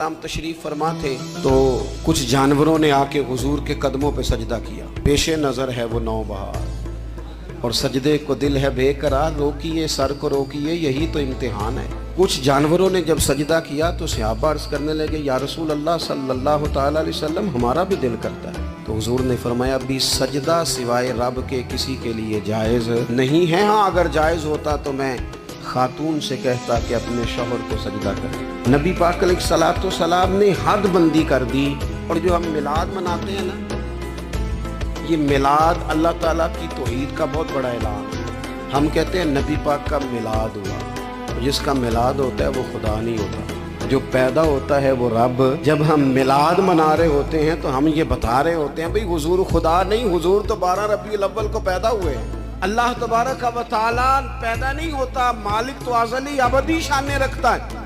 हम तशरीफ फरमा थे तो कुछ जानवरों ने आके हुजूर के कदमों पे सजदा किया। पेशे नज़र है वो नौबहार और सजदे को दिल है बेकरार, रोकिए सर को रोकिए यही तो इम्तिहान है। कुछ जानवरों ने जब सजदा किया तो सहाबा अर्ज़ करने लगे, या रसूल अल्लाह सल्लल्लाहु तआला अलैहि वसल्लम हमारा भी दिल करता है। तो हुजूर ने फरमाया, भी सजदा सिवाय रब के किसी के लिए जायज़ नहीं है। हाँ, अगर जायज़ होता तो मैं खातून से कहता कि अपने शौहर को सजदा करे। नबी पाक अलैहिस्सलातु सलाम ने हद बंदी कर दी। और जो हम मिलाद मनाते हैं ना, ये मिलाद अल्लाह ताला की तौहीद का बहुत बड़ा ऐलान है। हम कहते हैं नबी पाक का मिलाद हुआ, जिसका मिलाद होता है वो खुदा नहीं होता, जो पैदा होता है वो रब। जब हम मिलाद मना रहे होते हैं तो हम ये बता रहे होते हैं भाई हुजूर खुदा नहीं, हुजूर तो 12 रबीउल अव्वल को पैदा हुए हैं। अल्लाह तबारक व तआला पैदा नहीं होता, मालिक तो अज़ली अबदी शान रखता है।